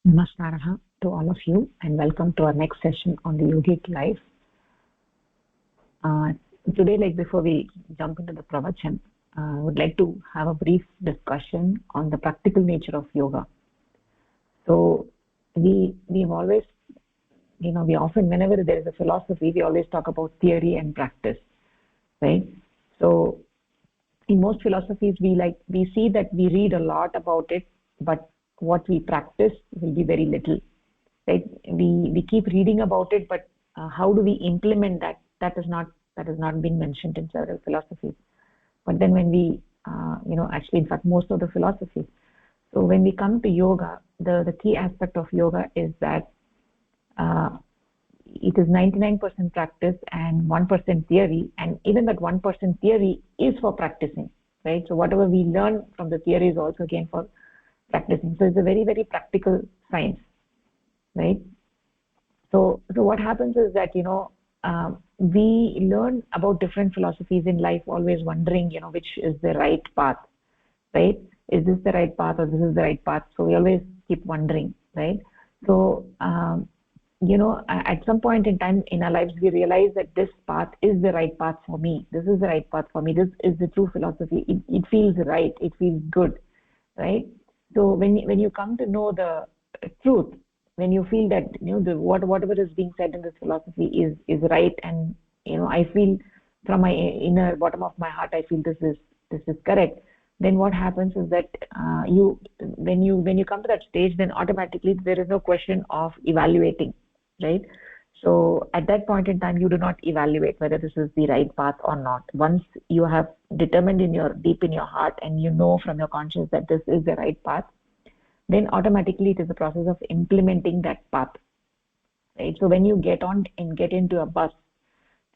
Namaskaraha to all of you and welcome to our next session on the yogic life. Uh, Today, like before we jump into the pravachan, I would like to have a brief discussion on the practical nature of yoga. So we've always, we often, whenever there is a philosophy, we always talk about theory and practice, right? So in most philosophies, we see that we read a lot about it, but what we practice will be very little, right? We keep reading about it, but how do we implement that? That has not been mentioned in several philosophies. But then when we actually, in fact, most of the philosophies. So when we come to yoga, the key aspect of yoga is that uh, it is 99% practice and 1% theory, and even that 1% theory is for practicing, right? So whatever we learn from the theory is also again for practicing. So it's a very, very practical science, right? So what happens is that we learn about different philosophies in life, always wondering which is the right path, right? Is this the right path or this is the right path? So we always keep wondering, right? So at some point in time in our lives we realize that this path is the right path for me, this is the right path for me, this is the true philosophy, it feels right, it feels good, right? So when you come to know the truth, when you feel that whatever is being said in this philosophy is right, and I feel from my inner bottom of my heart I feel this is correct, then what happens is that you when you come to that stage, then automatically there is no question of evaluating, right? So at that point in time you do not evaluate whether this is the right path or not. Once you have determined in your deep in your heart and you know from your conscience that this is the right path, then automatically it is the process of implementing that path, right? So when you get on and get into a bus,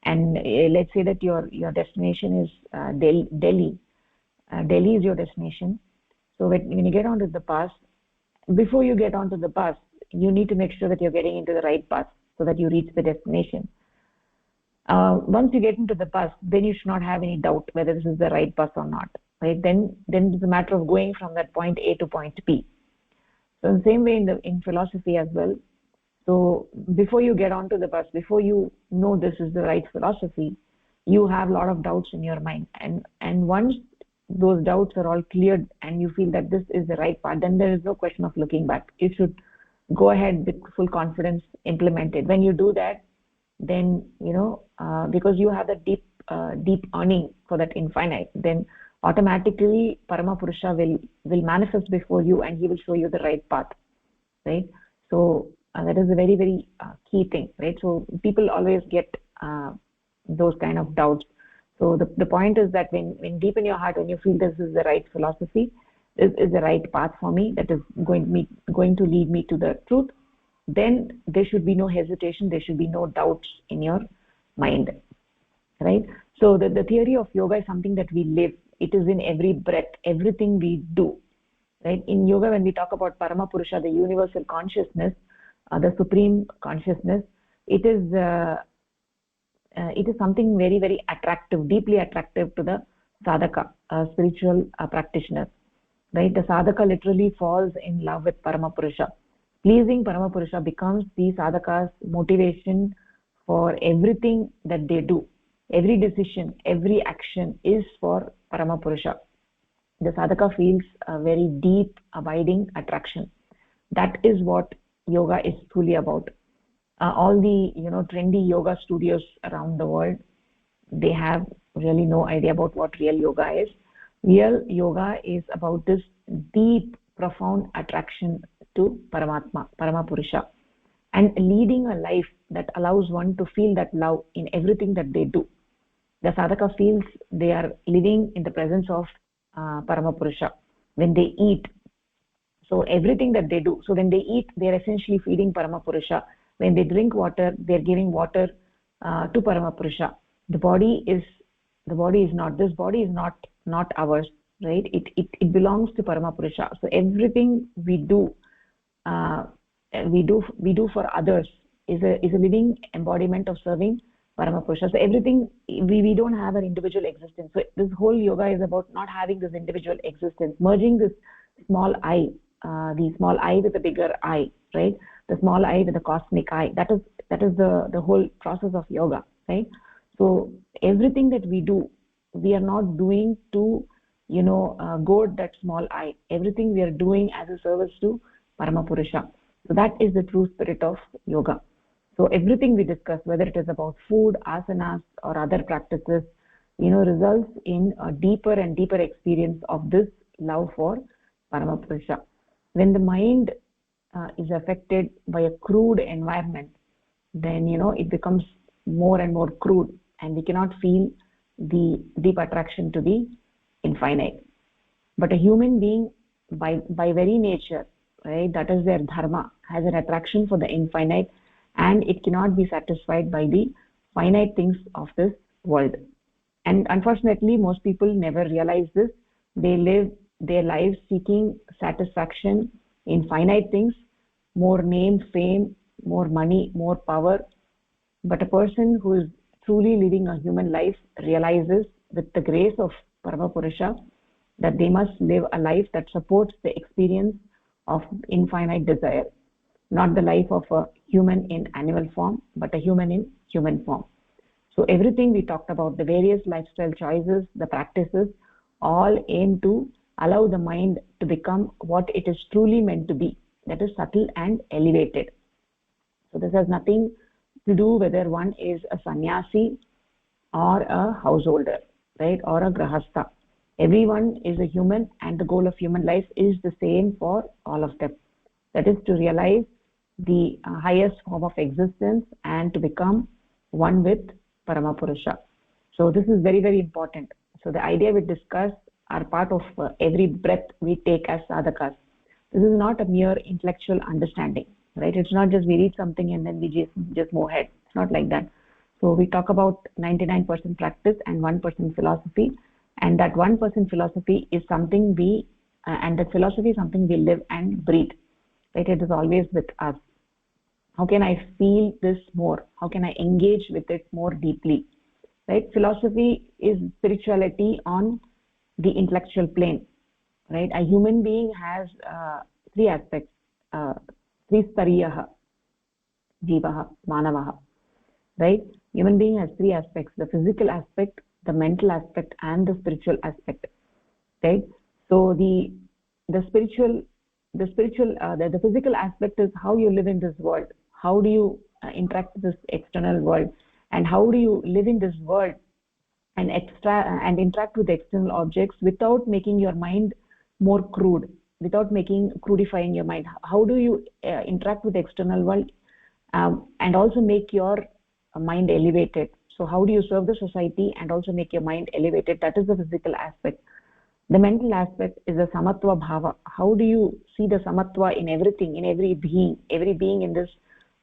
and let's say that your destination is Delhi. Delhi is your destination. So when you get onto the bus, before you get onto the bus, you need to make sure that you're getting into the right bus so that you reach the destination. Once you get into the bus, then you should not have any doubt whether this is the right bus or not, right? Then it's a matter of going from that point A to point B. So in the same way in philosophy as well. So before you get onto the bus, before you know this is the right philosophy, you have a lot of doubts in your mind, and once those doubts are all cleared and you feel that this is the right path, then there is no question of looking back. You should go ahead with full confidence, implement it. When you do that, then because you have that deep earning for that infinite, then automatically Parama Purusha will manifest before you and he will show you the right path, right? So that is a very, very key thing, right? So people always get those kind of doubts. So the point is that when deep in your heart, when you feel this is the right philosophy, this is the right path for me, that is going to lead me to the truth, then there should be no hesitation, there should be no doubts in your mind, right? So the theory of yoga is something that we live. It is in every breath, everything we do, right? In yoga, when we talk about Parama Purusha, the universal consciousness, the supreme consciousness, it is something very, very attractive, deeply attractive to the sadhaka, spiritual practitioner, right? The sadhaka literally falls in love with Parama Purusha. Pleasing Parama Purusha becomes the sadhaka's motivation for everything that they do. Every decision, every action is for Parama Purusha. The sadhaka feels a very deep, abiding attraction. That is what yoga is truly about. All the trendy yoga studios around the world, they have really no idea about what real yoga is. Real yoga is about this deep, profound attraction to Paramatma, Parama Purusha, and leading a life that allows one to feel that love in everything that they do. The sadhaka feels they are living in the presence of Parama Purusha. When they eat, so everything that they do, so when they eat, they are essentially feeding Parama Purusha. When they drink water, they are giving water to Parama Purusha. This body is not ours, right? It belongs to Parama Purusha. So everything uh, we do for others is a living embodiment of serving Parama Purusha. So everything, we don't have an individual existence. So this whole yoga is about not having this individual existence, merging this small I the small I with the bigger I, right? The small I with the cosmic I. That is the whole process of yoga, right? So everything that we do, we are not doing to goad that small I. Everything we are doing as a service to Paramapurusha. So that is the true spirit of yoga. So everything we discuss, whether it is about food, asanas, or other practices, results in a deeper and deeper experience of this love for Paramapurusha. When the mind is affected by a crude environment, then it becomes more and more crude, and we cannot feel the deep attraction to the infinite. But a human being, by very nature, right, that is their dharma, has an attraction for the infinite, and it cannot be satisfied by the finite things of this world. And unfortunately, most people never realize this. They live their lives seeking satisfaction in finite things, more name, fame, more money, more power. But a person who is truly living a human life realizes, with the grace of Paramapurusha, that they must live a life that supports the experience of infinite desire, not the life of a human in animal form, but a human in human form. So everything we talked about, the various lifestyle choices, the practices, all aim to allow the mind to become what it is truly meant to be, that is subtle and elevated. So this has nothing to do whether one is a sannyasi or a householder, right, or a grahastha. Everyone is a human, and the goal of human life is the same for all of them. That is to realize the highest form of existence and to become one with Paramapurusha. So this is very, very important. So the idea we discuss are part of every breath we take as sadhakas. This is not a mere intellectual understanding, right? It's not just we read something and then we just move ahead. It's not like that. So we talk about 99% practice and 1% philosophy, and that 1% philosophy is something and that philosophy is something we live and breathe, right? It is always with us. How can I feel this more? How can I engage with it more deeply, right? Philosophy is spirituality on the intellectual plane, right? A human being has three aspects, tristariyah, jivaha, manavaha, right? Human being has three aspects: the physical aspect, the mental aspect, and the spiritual aspect, right? So the physical aspect is how you live in this world. How do you interact with this external world, and how do you live in this world and interact with the external objects without making your mind more crude, without crudifying your mind? How do you interact with the external world and also make your mind elevated? So how do you serve the society and also make your mind elevated? That is the physical aspect. The mental aspect is the samatva bhava. How do you see the samatva in everything, in every being in this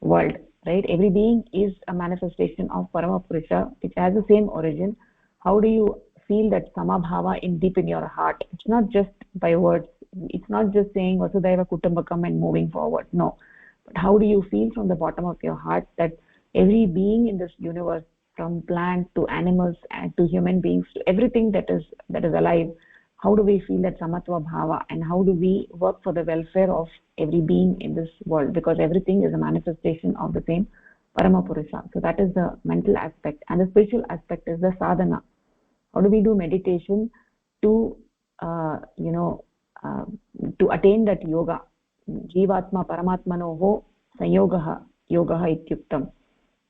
world, right? Every being is a manifestation of Paramapurusha, which has the same origin. How do you feel that samabhava deep in your heart? It's not just by words. It's not just saying Vasudhaiva Kutumbakam and moving forward. No. But how do you feel from the bottom of your heart that every being in this universe, from plant to animals and to human beings, to everything that is alive, how do we feel that samatva bhava, and how do we work for the welfare of every being in this world? Because everything is a manifestation of the same Paramapurusha. So that is the mental aspect. And the spiritual aspect is the sadhana. How do we do meditation to attain that yoga? Jivatma paramatmanoho sanyogaha yogaha ityuktam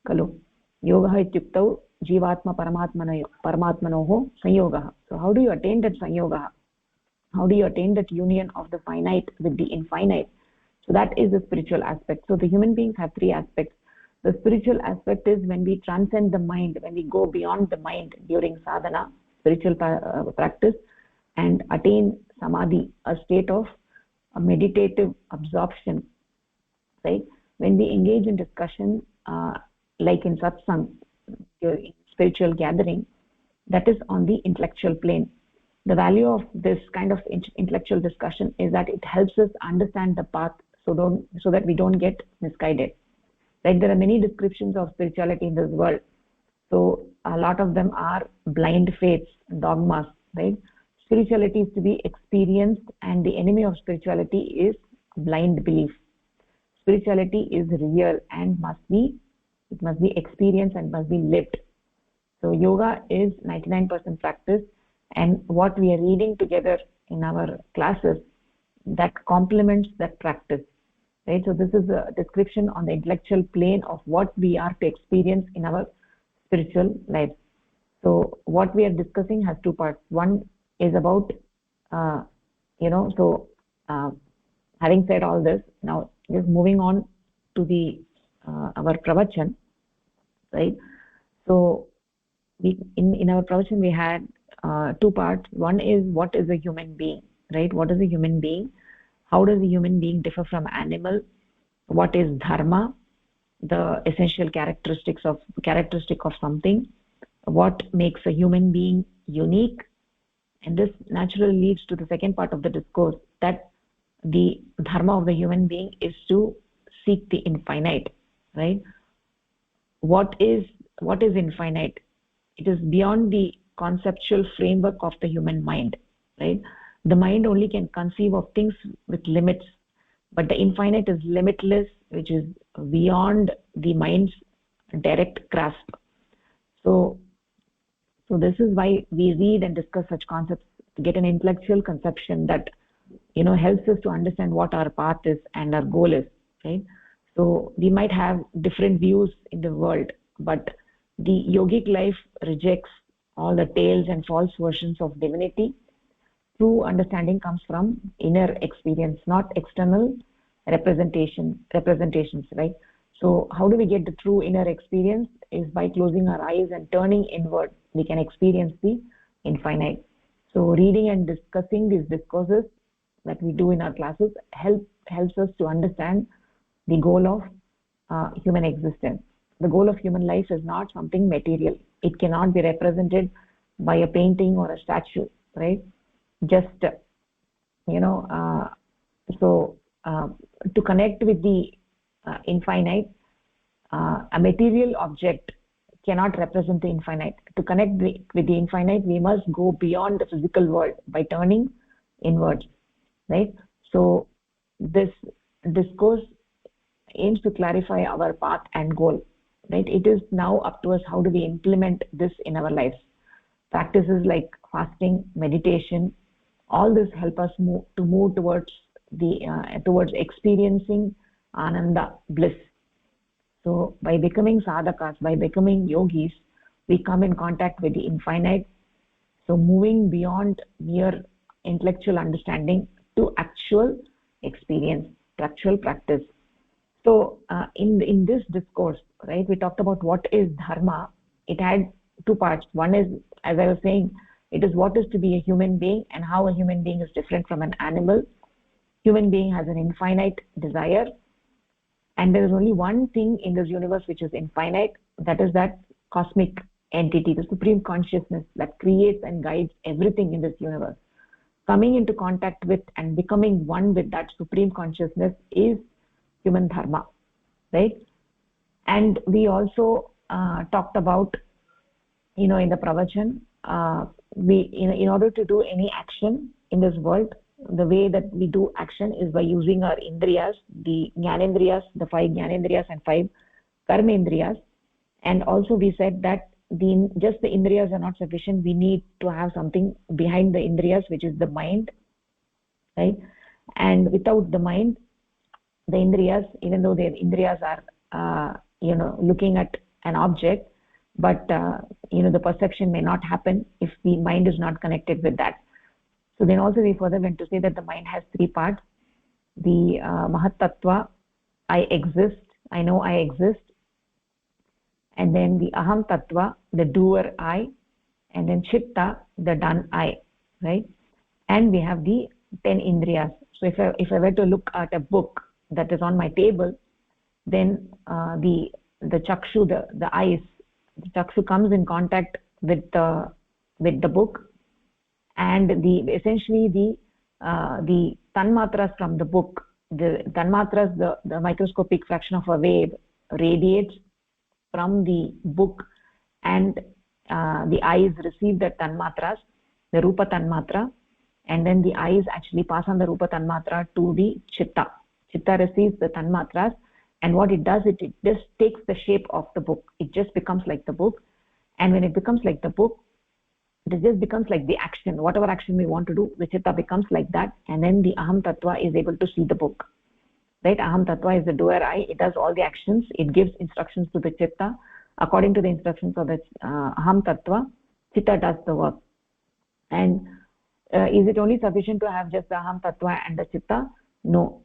kalu. Yogaha ityuktau jivatma paramatmanoho sanyogaha. So how do you attain that sanyogaha? How do you attain that union of the finite with the infinite? So that is the spiritual aspect. So the human beings have three aspects. The spiritual aspect is when we transcend the mind, when we go beyond the mind during sadhana, spiritual practice, and attain samadhi, a state of a meditative absorption, right? When we engage in discussion, like in satsang, in spiritual gathering, that is on the intellectual plane. The value of this kind of intellectual discussion is that it helps us understand the path, so that we don't get misguided. Like there are many descriptions of spirituality in this world. So a lot of them are blind faiths, dogmas, right? Spirituality is to be experienced, and the enemy of spirituality is blind belief. Spirituality is real and it must be experienced and must be lived. So yoga is 99% practice, and what we are reading together in our classes, that complements that practice, right? So this is a description on the intellectual plane of what we are to experience in our spiritual life. So what we are discussing has two parts. One is about uh, having said all this, now just moving on to the our pravachan, right? So in our pravachan we had two parts. One is what is a human being, right? What is a human being? How does a human being differ from animal? What is dharma? The essential characteristic of something. What makes a human being unique? And this naturally leads to the second part of the discourse, that the dharma of the human being is to seek the infinite, right? What is infinite? It is beyond the conceptual framework of the human mind, right? The mind only can conceive of things with limits, but the infinite is limitless, which is beyond the mind's direct grasp. So this is why we read and discuss such concepts, to get an intellectual conception that helps us to understand what our path is and our goal is, right? So we might have different views in the world, but the yogic life rejects all the tales and false versions of divinity. True understanding comes from inner experience, not external representations, right? So how do we get the true inner experience? Is by closing our eyes and turning inward. We can experience the infinite. So reading and discussing these discourses that we do in our classes helps us to understand the goal of human existence. The goal of human life is not something material. It cannot be represented by a painting or a statue, right? Just to connect with the infinite, a material object cannot represent the infinite. To connect with the infinite, we must go beyond the physical world by turning inwards, right? So this discourse aims to clarify our path and goal, right? It is now up to us how do we implement this in our lives. Practices like fasting, meditation, all this help us move towards experiencing ananda, bliss. So by becoming sadhakas, by becoming yogis, we come in contact with the infinite. So moving beyond mere intellectual understanding to actual experience, to actual practice. So in this discourse, right, we talked about what is dharma. It had two parts. One is, as I was saying, it is what is to be a human being and how a human being is different from an animal. Human being has an infinite desire, and there is only one thing in this universe which is infinite, that is that cosmic entity, the supreme consciousness that creates and guides everything in this universe. Coming into contact with and becoming one with that supreme consciousness is human dharma, right? And we also talked about, in the pravachan, in order to do any action in this world, the way that we do action is by using our indriyas, the jnanendriyas, the 5 jnanendriyas and 5 karmendriyas. And also we said that just the indriyas are not sufficient. We need to have something behind the indriyas, which is the mind, right? And without the mind, the indriyas, even though the indriyas are looking at an object, but the perception may not happen if the mind is not connected with that. So then also we further went to say that the mind has 3 parts. The mahat tattva, I exist, I know I exist. And then the aham tattva, the doer I. And then chitta, the done I, right? And we have the 10 indriyas. So if I were to look at a book that is on my table, then the chakshu, the eyes, the chakshu comes in contact with the book, and essentially the tanmatras from the book, the tanmatras, the microscopic fraction of a wave, radiates from the book, and the eyes receive the tanmatras, the rupa tanmatra, and then the eyes actually pass on the rupa tanmatra to the chitta, Chitta receives the tanmatras, and what it does, it just takes the shape of the book. It just becomes like the book, and when it becomes like the book, it just becomes like the action. Whatever action we want to do, the chitta becomes like that, and then the aham tattva is able to see the book. Right? Aham tattva is the doer I. It does all the actions. It gives instructions to the chitta. According to the instructions of the aham tattva, chitta does the work. And is it only sufficient to have just the aham tattva and the chitta? No.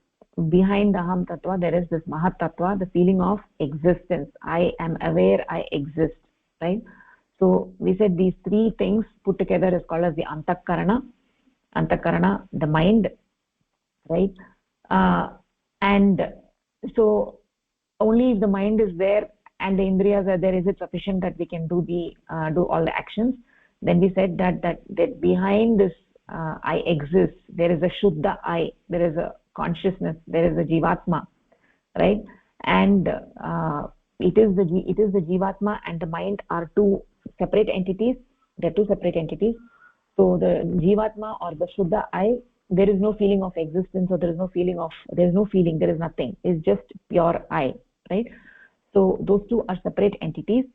Behind the aham tattva, there is this mahat tattva, the feeling of existence. I am aware, I exist. Right? So we said these three things put together is called as the antakarana. Antakarana, the mind. Right? And so only if the mind is there and the indriyas are there, is it sufficient that we can do all the actions? Then we said that behind this I exist, there is a shuddha I, there is a consciousness, there is a jivatma, right? And it is the jivatma and the mind are two separate entities. They're two separate entities. So the jivatma or the shuddha I, there is no feeling of existence, or there is no feeling, there is nothing. It's just pure I, right? So those two are separate entities.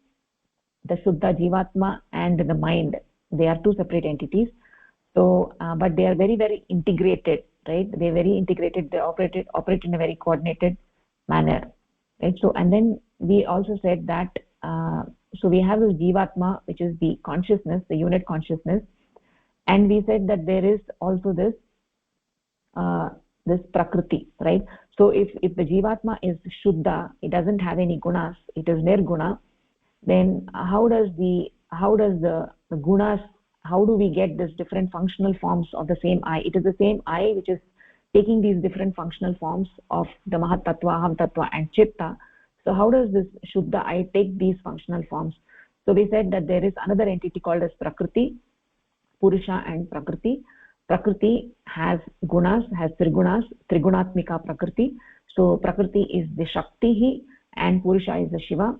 The shuddha jivatma and the mind, they are two separate entities. So but they are very, very integrated, right? They're very integrated. They operate in a very coordinated manner, right? So, and then we also said that so we have this jivatma, which is the consciousness, the unit consciousness, and we said that there is also this prakriti, right? So if the jivatma is shuddha, it doesn't have any gunas, it is nirguna, then how does the gunas, how do we get this different functional forms of the same I? It is the same I which is taking these different functional forms of the mahat tattva, aham tattva and chitta. So how does this shuddha I take these functional forms? So we said that there is another entity called as prakriti, purusha and prakriti. Prakriti has gunas, has trigunatmika prakriti. So prakriti is the shakti and purusha is the shiva.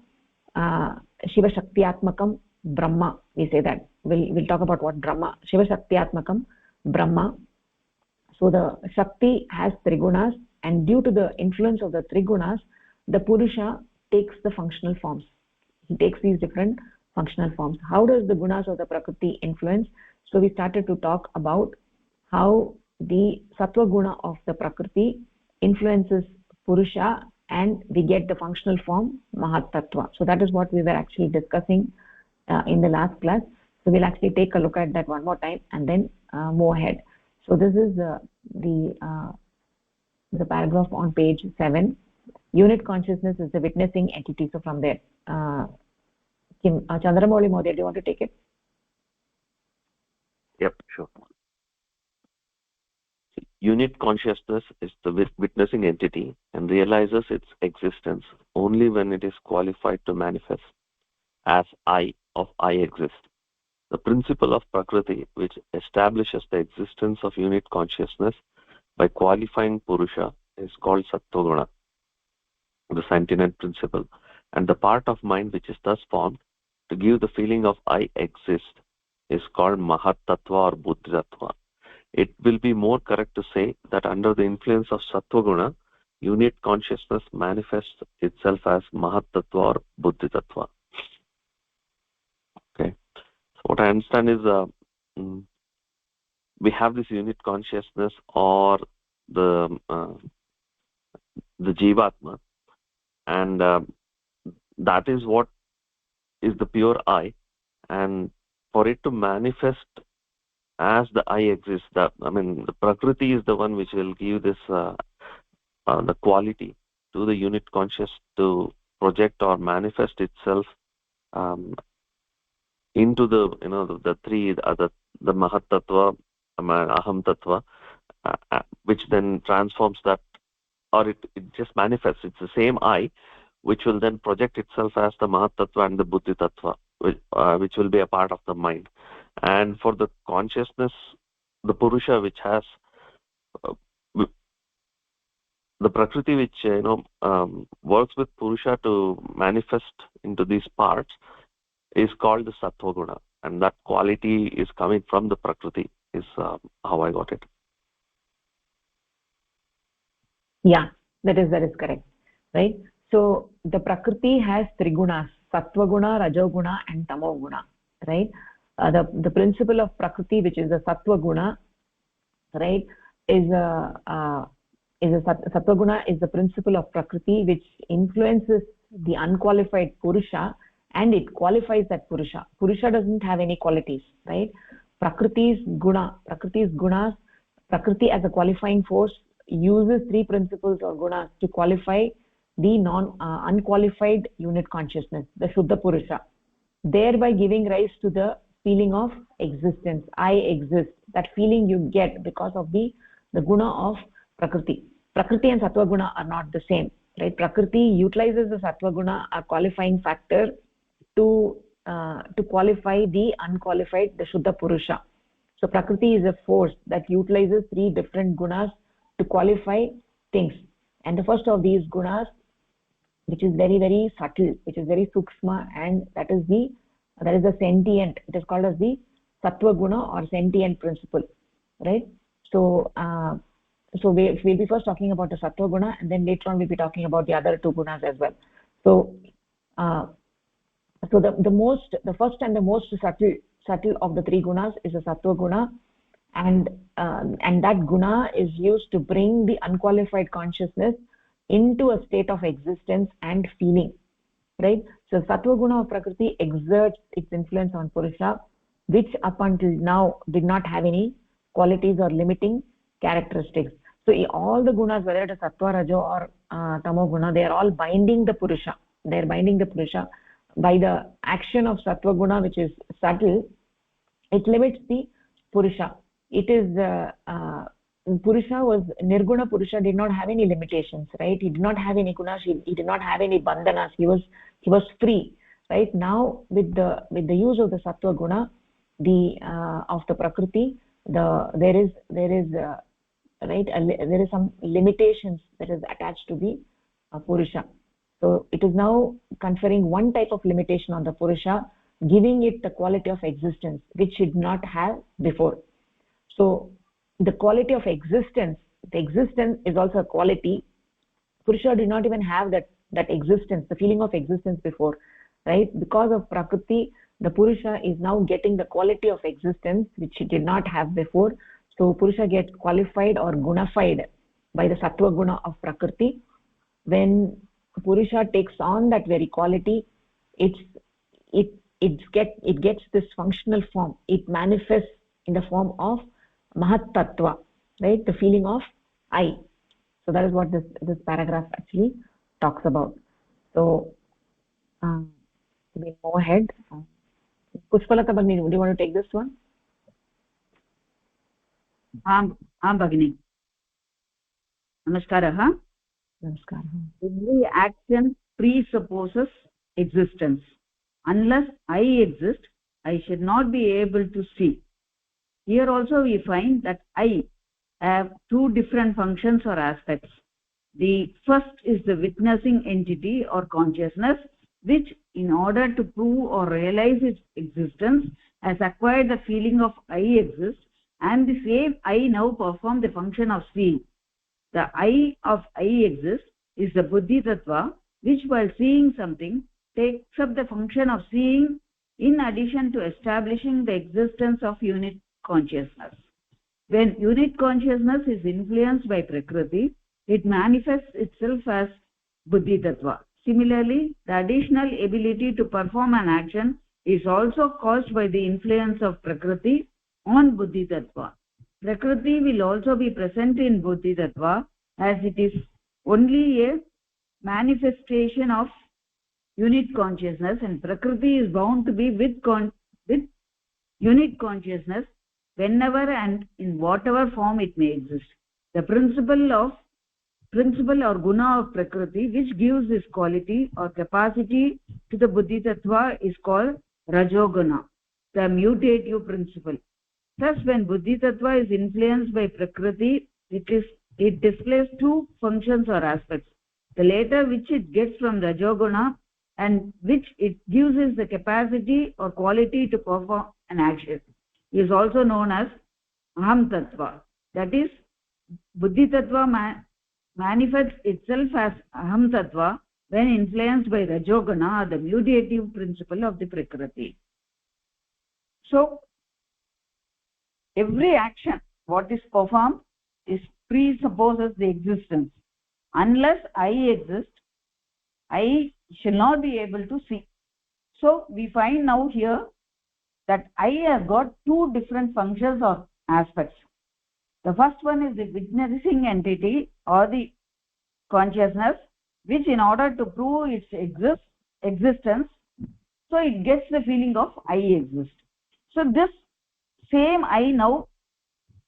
Shiva shaktiatmakam brahma, we say that. We'll talk about what brahma, shiva shaktiatmakam brahma. So the shakti has trigunas, and due to the influence of the trigunas, the purusha takes the functional forms. He takes these different functional forms. How does the gunas of the prakriti influence? So we started to talk about how the sattva guna of the prakriti influences purusha, and we get the functional form mahat tattva. So that is what we were actually discussing in the last class. So we'll actually take a look at that one more time and then move ahead. So this is the paragraph on page 7. Unit consciousness is the witnessing entity. So from there, Chandramouli Modi, do you want to take it? Yep, sure. Unit consciousness is the witnessing entity and realizes its existence only when it is qualified to manifest as I of I exist. The principle of Prakriti, which establishes the existence of unit consciousness by qualifying Purusha, is called Sattvaguna, the sentient principle, and the part of mind which is thus formed to give the feeling of I exist is called Mahat Tattva or Buddhi Tattva. It will be more correct to say that under the influence of Sattvaguna, unit consciousness manifests itself as Mahat Tattva or Buddhi Tattva. Okay. So what I understand is we have this unit consciousness or the Jivatma, and that is what is the pure I, and for it to manifest as the I exists, the Prakriti is the one which will give this the quality to the unit conscious to project or manifest itself into the the three the Mahat Tattva, Aham Tattva, which then transforms that, or it just manifests. It's the same I which will then project itself as the Mahat Tattva and the Buddhi Tattva, which will be a part of the mind. And for the consciousness, the Purusha, which has the Prakriti, which works with Purusha to manifest into these parts, is called the Sattvaguna, and that quality is coming from the Prakriti, is how I got it. Yeah, That is correct, right? So the Prakriti has three gunas: Sattva guna, Rajo guna, and Tamo guna, right? The principle of Prakriti, which is the Sattva guna, right, is Sattva guna is the principle of Prakriti which influences the unqualified Purusha, and it qualifies that Purusha. Purusha doesn't have any qualities, right? Prakriti's gunas, Prakriti as a qualifying force uses three principles or gunas to qualify the unqualified unit consciousness, the Shuddha Purusha, thereby giving rise to the feeling of existence. I exist. That feeling you get because of the guna of Prakriti. Prakriti and Sattva guna are not the same, right? Prakriti utilizes the Sattva guna, a qualifying factor, to qualify the unqualified, the Shuddha Purusha. So Prakriti is a force that utilizes three different gunas to qualify things. And the first of these gunas, which is very, very subtle, which is very sukshma, and that is the sentient. It is called as the Sattva guna or sentient principle, right? So we'll be first talking about the Sattva guna, and then later on we'll be talking about the other two gunas as well. So the first and the most subtle of the three gunas is the Sattva guna, and that guna is used to bring the unqualified consciousness into a state of existence and feeling, right? So Sattva guna of Prakriti exerts its influence on Purusha, which up until now did not have any qualities or limiting characteristics. So all the gunas, whether it is Sattva, Rajo, or Tamo guna, they are all binding the Purusha. They are binding the Purusha. By the action of Sattva guna, which is subtle, it limits the Purusha. It is Purusha was Nirguna Purusha, did not have any limitations, right? He did not have any gunas, he did not have any bandhanas, he was free, right? Now with the use of the Sattva guna, of the Prakriti, there is some limitations that is attached to the Purusha. So it is now conferring one type of limitation on the Purusha, giving it the quality of existence which it did not have before. So the quality of existence, the existence is also a quality. Purusha did not even have that existence, the feeling of existence before, right? Because of Prakriti, the Purusha is now getting the quality of existence which it did not have before. So Purusha gets qualified or gunafied by the Sattva guna of Prakriti. When Purusha takes on that very quality, it gets this functional form. It manifests in the form of Mahat Tattva, right? The feeling of I. So that is what this paragraph actually talks about. So we'll go ahead. Pushpalata Bhagini, do you want to take this one? Am Bhagini. Namaskaraha. Namaskar. Every action presupposes existence. Unless I exist, I should not be able to see. Here also we find that I have two different functions or aspects. The first is the witnessing entity or consciousness, which in order to prove or realize its existence has acquired the feeling of I exist, and the same I now perform the function of seeing. The I of I exist is the Buddhi Tattva, which while seeing something takes up the function of seeing in addition to establishing the existence of unit consciousness. When unit consciousness is influenced by Prakriti, it manifests itself as Buddhi Tattva. Similarly, the additional ability to perform an action is also caused by the influence of Prakriti on Buddhi Tattva. Prakriti will also be present in Buddhi Tattva, as it is only a manifestation of unit consciousness, and Prakriti is bound to be with unit consciousness whenever and in whatever form it may exist. The principle or guna of Prakriti, which gives this quality or capacity to the Buddhi Tattva, is called Rajoguna, the mutative principle. Thus, when Buddhi Tattva is influenced by Prakriti, it displays two functions or aspects. The latter, which it gets from Rajoguna, and which it gives is the capacity or quality to perform an action, is also known as Aham Tattva. That is, Buddhi Tattva manifests itself as aham tattva when influenced by rajoguna, the mutative principle of the prakriti. So every action what is performed is presupposes the existence. Unless I exist, I shall not be able to see. So we find now here that I has got two different functions or aspects. The first one is the witnessing entity or the consciousness, which in order to prove its existence, so it gets the feeling of I exist. So this same I now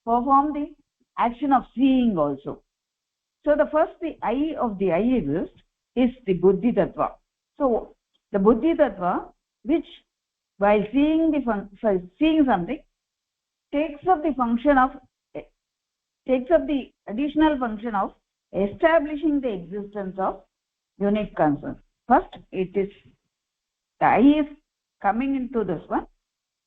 perform the action of seeing also. So the first, the I of the I exist is the buddhi tattva. So the buddhi tattva, which while seeing seeing something, takes up the additional function of establishing the existence of unit concern. First, it is the I is coming into this one,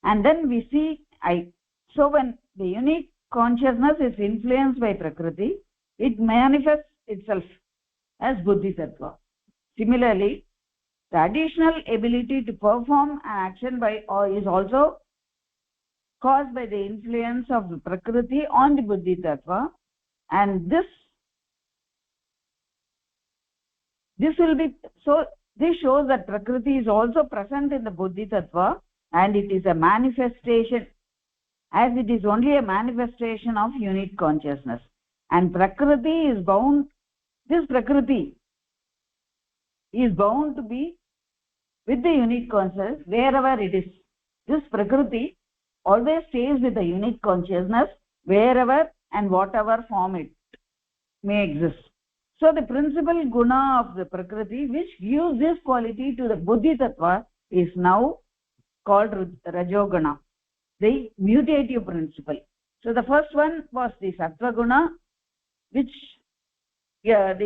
and then we see I. So when the unique consciousness is influenced by prakriti, it manifests itself as buddhi tattva. Similarly, the additional ability to perform an action by or is also caused by the influence of the prakriti on the buddhi tattva, and this will be so. This shows that prakriti is also present in the buddhi tattva, and it is a manifestation, as it is only a manifestation of unit consciousness. And prakriti is bound. This prakriti is bound to be with the unit consciousness wherever it is. This prakriti always stays with the unit consciousness wherever and whatever form it may exist. So the principal guna of the prakriti, which gives this quality to the buddhi tattva, is now called rajoguna, the mutative principle. So the first one was the sattva guna, which helps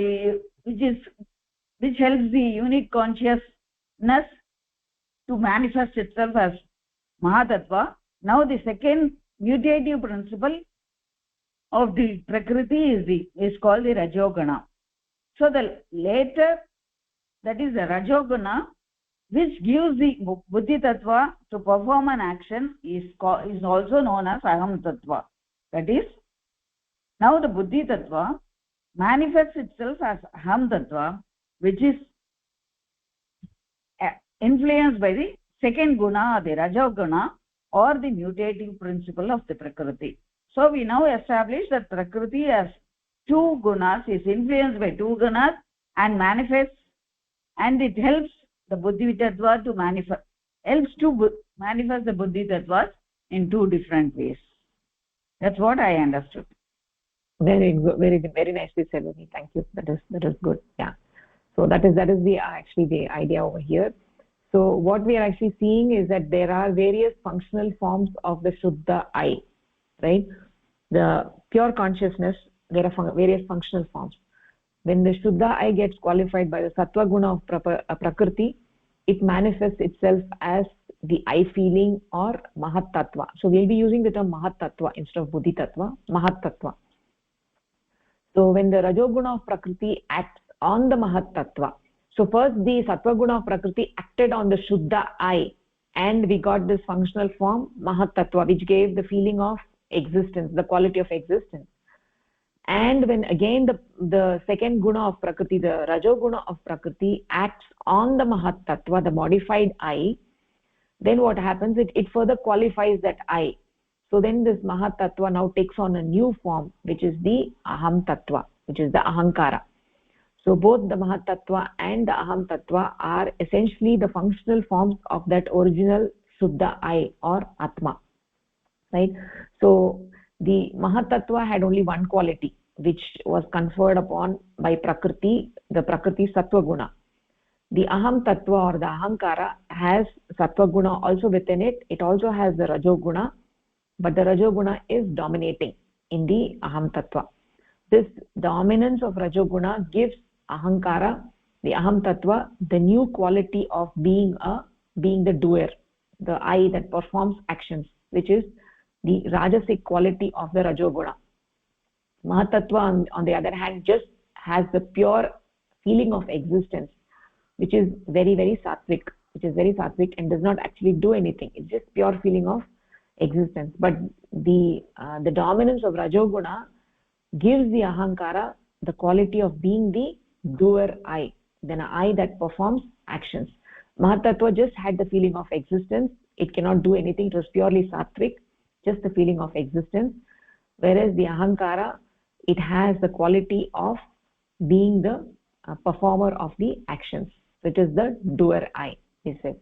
the unit consciousness to manifest itself as mahatattva. Now the second mutative principle of the prakriti is called the rajoguna. So the later, that is the rajoguna, which gives the buddhi tattva to perform an action, is also known as aham tattva. That is, now the buddhi tattva manifests itself as aham tattva, which is influenced by the second guna, the rajoguna, or the mutative principle of the prakriti. So we now establish that prakriti has two gunas, is influenced by two gunas and manifests, and it helps the buddhi tattva to manifest the buddhi tattvas in two different ways. That's what I understood. Very good, very nicely said, Vani. Thank you. That is good. Yeah. So that is the idea over here. So what we are actually seeing is that there are various functional forms of the Shuddha I, right? The pure consciousness, there are various functional forms. When the Shuddha I gets qualified by the Sattva guna of Prakriti, it manifests itself as the I feeling or Mahat Tattva. So we'll be using the term Mahat Tattva instead of Buddhi Tattva, Mahat Tattva. So when the Rajoguna of Prakriti acts on the Mahat Tattva, so first the Sattva guna of Prakriti acted on the Shuddha I, and we got this functional form Mahat Tattva, which gave the feeling of existence, the quality of existence. And when again the second guna of Prakriti, the Rajoguna of Prakriti, acts on the Mahat Tattva, the modified I, then what happens? It further qualifies that I. So then this Mahat Tattva now takes on a new form, which is the Aham Tattva, which is the Ahankara. So both the Mahat Tattva and the Aham Tattva are essentially the functional forms of that original Shuddha I or Atma, right? So the Mahat Tattva had only one quality, which was conferred upon by Prakriti, the Prakriti Sattva Guna. The Aham Tattva or the Ahankara has Sattva Guna also within it. It also has the Rajoguna, but the Rajoguna is dominating in the Aham Tattva. This dominance of Rajoguna gives Ahankara, the Aham Tattva, the new quality of being the doer, the I that performs actions, which is the Rajasic quality of the Rajoguna. Mahatattva, on the other hand, just has the pure feeling of existence, which is very, very sattvic, and does not actually do anything. It's just pure feeling of existence. But the dominance of Rajoguna gives the Ahankara the quality of being the doer I, then an I that performs actions. Mahatattva just had the feeling of existence. It cannot do anything. It was purely sattvic, just the feeling of existence. Whereas the Ahankara, it has the quality of being the performer of the actions. It is the doer I, he said.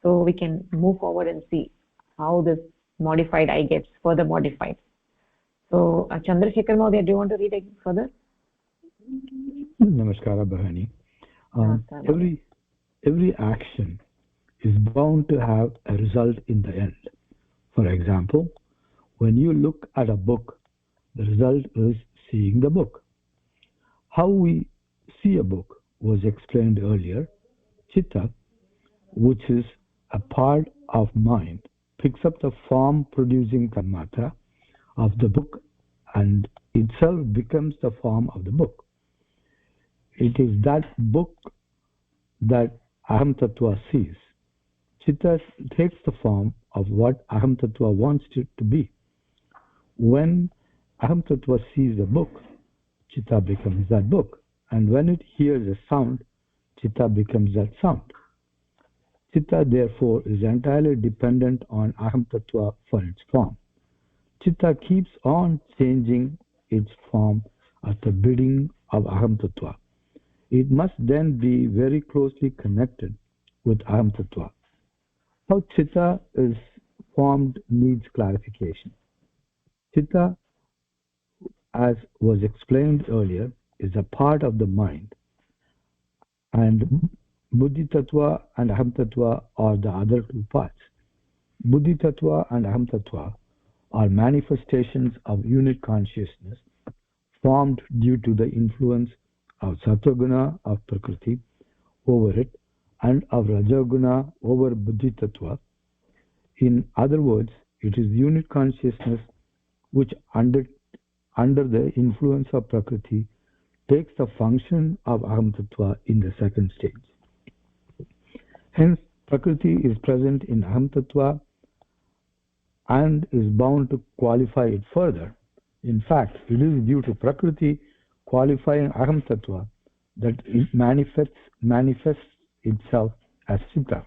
So we can move forward and see how this modified I gets further modified. So Chandrasekhar Mahodaya, do you want to read it further? Namaskara Bahani. Every action is bound to have a result in the end. For example, when you look at a book, the result is seeing the book. How we see a book was explained earlier. Chitta, which is a part of mind, picks up the form producing tanmatra of the book and itself becomes the form of the book. It is that book that Aham Tattva sees. Chitta takes the form of what Aham Tattva wants it to be. When Aham Tattva sees a book, Chitta becomes that book. And when it hears a sound, Chitta becomes that sound. Chitta, therefore, is entirely dependent on Aham Tattva for its form. Chitta keeps on changing its form at the bidding of Aham Tattva. It must then be very closely connected with Aham Tattva. How Chitta is formed needs clarification. Chitta, as was explained earlier, is a part of the mind, and Buddhi Tattva and Aham Tattva are the other two parts. Buddhi Tattva and Aham Tattva are manifestations of unit consciousness formed due to the influence of Sattva-guna of Prakriti over it and of Rajaguna over Buddhi Tattva. In other words, it is unit consciousness which under the influence of Prakriti takes the function of Aham Tattva in the second stage. Hence, Prakriti is present in Aham Tattva and is bound to qualify it further. In fact, it is due to Prakriti qualifying Aham Tattva that it manifests itself as Chitta.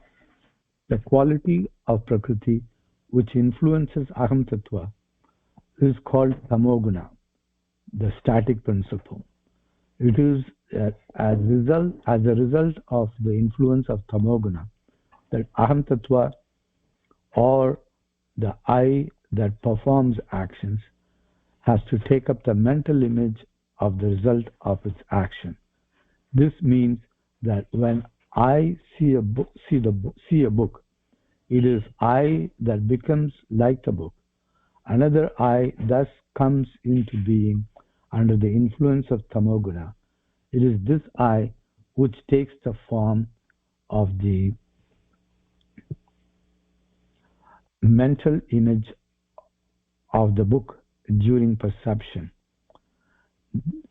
The quality of Prakriti which influences Aham Tattva is called Tamoguna, the static principle. It is as a result of the influence of Tamoguna that Aham Tattva, or the I that performs actions, has to take up the mental image of the result of its action. This means that when I see a book, it is I that becomes like the book. Another I thus comes into being under the influence of Tamoguna. It is this I which takes the form of the mental image of the book during perception.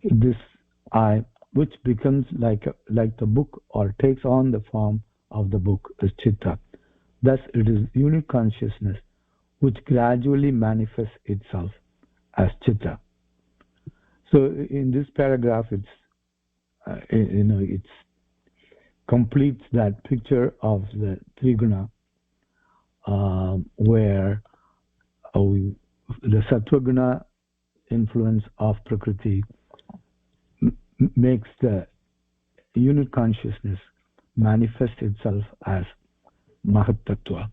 This I, which becomes like the book or takes on the form of the book, is Chitta. Thus, it is unit consciousness which gradually manifests itself as Chitta. So, in this paragraph, it completes that picture of the Triguna, where the Sattva-guna influence of Prakriti makes the unit consciousness manifest itself as Mahat Tattva.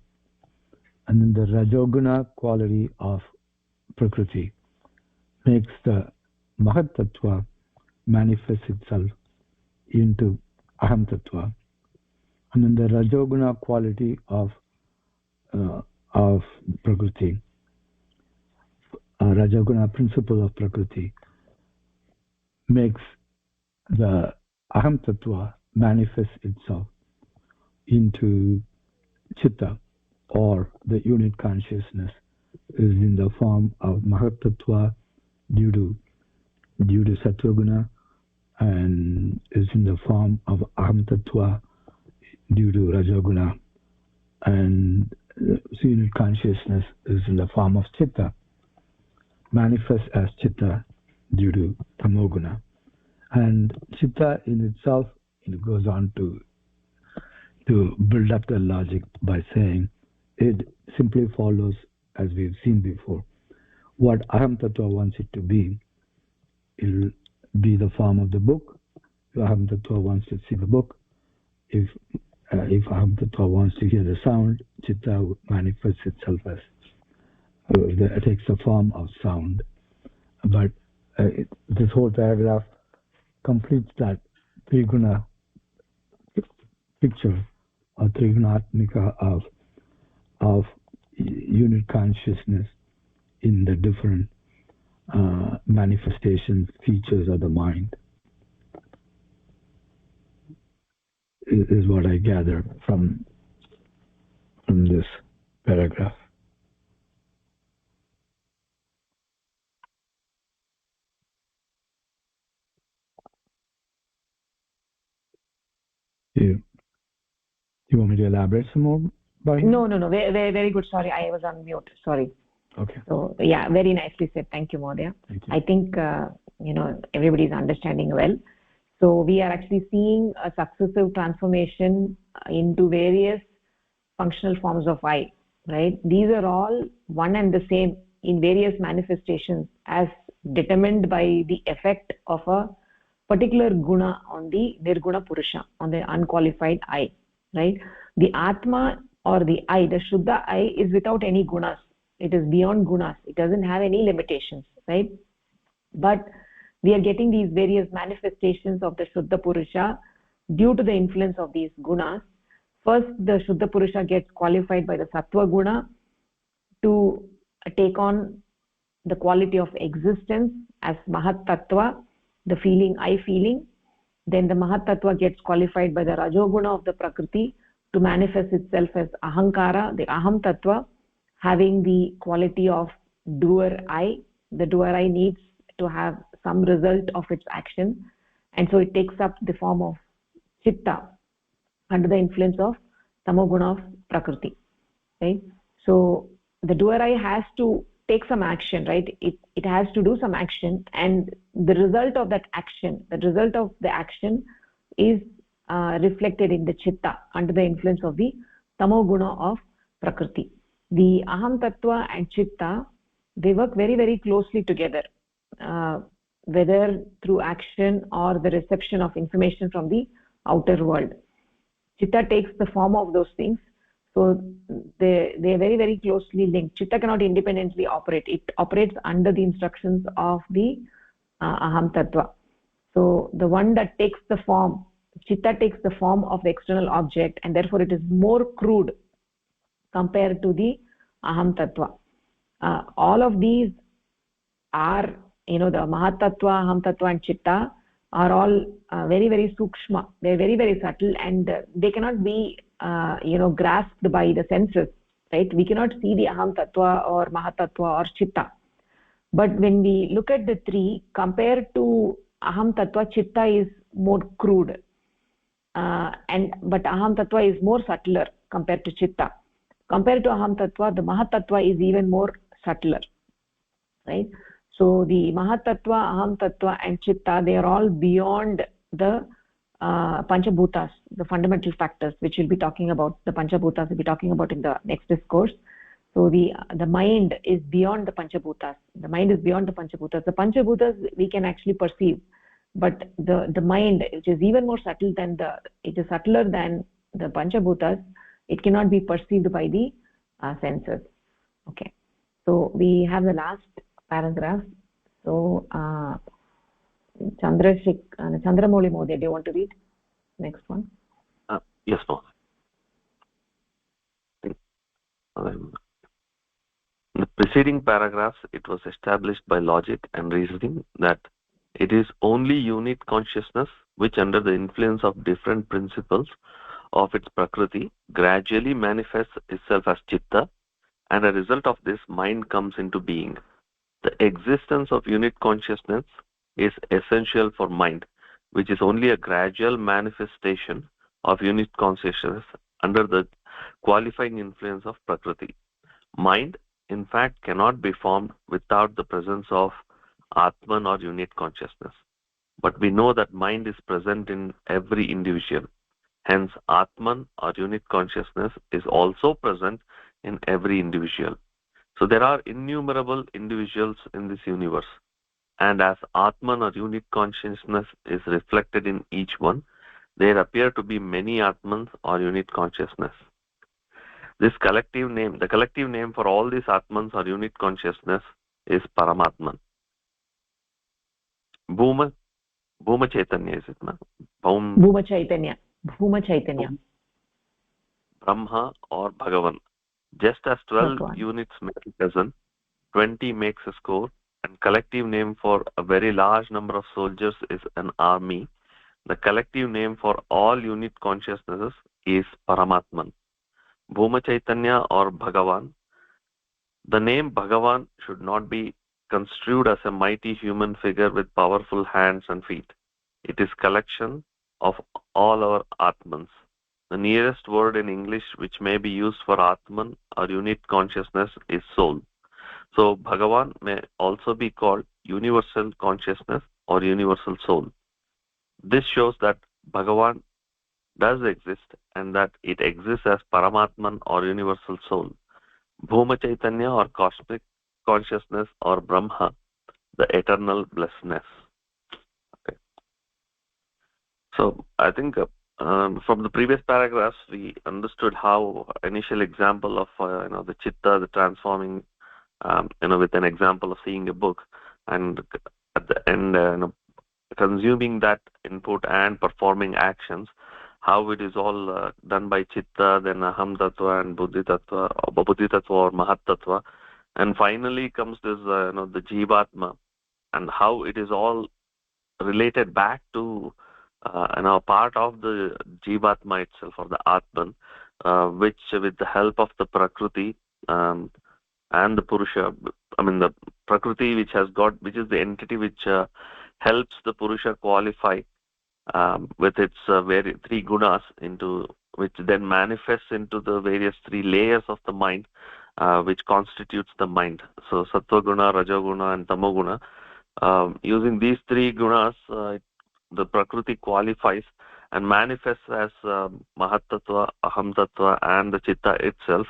And then the Rajoguna quality of Prakriti makes the Mahat Tattva manifest itself into Aham Tattva. And then the Rajoguna quality of Prakriti, Rajoguna principle of Prakriti, makes the Aham Tattva manifest itself into Chitta, or the unit consciousness is in the form of Mahat Tattva due to Sattva-guna, and is in the form of Aham Tattva due to Rajoguna, and unit consciousness is in the form of Chitta, manifests as Chitta due to Tamoguna. And Chitta in itself, it goes on to build up the logic by saying it simply follows, as we've seen before, what Aham Tattva wants it to be. It'll be the form of the book. If Aham Tattva wants to see the book, if Aham Tattva wants to hear the sound, Chitta manifests itself as it takes the form of sound. But this whole paragraph completes that Triguna picture or Trigunatmika of unit consciousness in the different manifestation features of the mind, is what I gather from this paragraph. You want me to elaborate some more? No. Very, very good. Sorry, I was on mute. Sorry. Okay. So yeah, very nicely said. Thank you, Mahodaya. Thank you. I think everybody is understanding well. So we are actually seeing a successive transformation into various functional forms of I. Right? These are all one and the same in various manifestations, as determined by the effect of a particular guna on the nirguna purusha, on the unqualified I. Right? The Atma or the I, the Shuddha I, is without any gunas. It is beyond gunas. It doesn't have any limitations. Right? But we are getting these various manifestations of the Shuddha Purusha due to the influence of these gunas. First, the Shuddha Purusha gets qualified by the Sattva Guna to take on the quality of existence as Mahat Tattva, the feeling, I feeling. Then the Mahat Tattva gets qualified by the Rajoguna of the Prakriti to manifest itself as Ahankara, the Aham Tattva, having the quality of doer I. The doer I needs to have some result of its action, and so it takes up the form of Chitta under the influence of Tamoguna of Prakriti. Right? So the doer I has to take some action, right? It has to do some action, and the result of that action, the result of the action is reflected in the Chitta under the influence of the Tamoguna of Prakriti. The Aham Tattva and Chitta, they work very, very closely together, whether through action or the reception of information from the outer world. Chitta takes the form of those things, so they are very, very closely linked. Chitta cannot independently operate. It operates under the instructions of the Aham Tattva. So the one that takes the form, Chitta takes the form of the external object, and therefore it is more crude compared to the Aham Tattva. All of these are, the Mahat Tattva, Aham Tattva and Chitta are all very, very sukshma. They are very, very subtle, and they cannot be grasped by the senses. Right? We cannot see the Aham Tattva or Mahat Tattva or Chitta. But when we look at the three, compared to Aham Tattva, Chitta is more crude, but Aham Tattva is more subtler compared to Chitta. Compared to Aham Tattva, the Mahat Tattva is even more subtler. Right? So the Mahat Tattva, Aham Tattva and Chitta, they are all beyond the Panchabhutas, the fundamental factors, which we'll be talking about. The Panchabhutas we'll be talking about in the next discourse. So the mind is beyond the Panchabhutas. The mind is beyond the Panchabhutas. The Panchabhutas we can actually perceive, but the mind, which is even more subtle than it is subtler than the Panchabhutas, it cannot be perceived by the senses. Okay. So we have the last paragraph. So Chandramouli Mohde, do you want to read next one? Yes, ma'am. In the preceding paragraphs, it was established by logic and reasoning that it is only unit consciousness which, under the influence of different principles of its prakriti, gradually manifests itself as chitta, and a result of this, mind comes into being. The existence of unit consciousness is essential for mind which is only a gradual manifestation of unit consciousness under the qualifying influence of Prakriti. Mind, in fact, cannot be formed without the presence of Atman or unit consciousness. But we know that mind is present in every individual. Hence, Atman or unit consciousness is also present in every individual. So there are innumerable individuals in this universe. And as Atman or unit consciousness is reflected in each one, there appear to be many Atmans or unit consciousness. This collective name, the collective name for all these Atmans or unit consciousness is Paramatman. Bhuma Chaitanya, is it, ma'am? Bhuma Chaitanya. Brahma or Bhagavan. Just as 12 Bhagavan. units make a dozen, 20 makes a score, and collective name for a very large number of soldiers is an army, the collective name for all unit consciousnesses is Paramatman. Bhuma Chaitanya or Bhagavan. The name Bhagavan should not be construed as a mighty human figure with powerful hands and feet. It is collection of all our Atmans. The nearest word in English which may be used for Atman or unit consciousness is soul. So Bhagavan may also be called universal consciousness or universal soul. This shows that Bhagavan does exist and that it exists as Paramatman or universal soul. Bhuma Chaitanya or cosmic consciousness or Brahma, the eternal blessedness. Okay. So I think from the previous paragraphs we understood how initial example of the chitta, the transforming, with an example of seeing a book, and at the end consuming that input and performing actions, how it is all done by chitta, then aham tattva and buddhi tattva or mahat tattva, and finally comes this the jivatma, and how it is all related back to part of the jivatma itself, or the atman, which with the help of the prakriti and the purusha, the prakriti which is the entity which helps the purusha qualify with its three gunas, into which then manifests into the various three layers of the mind, which constitutes the mind. So sattva guna, rajoguna and tamoguna. Using these three gunas, the prakriti qualifies and manifests as mahat tattva, aham tattva and the chitta itself,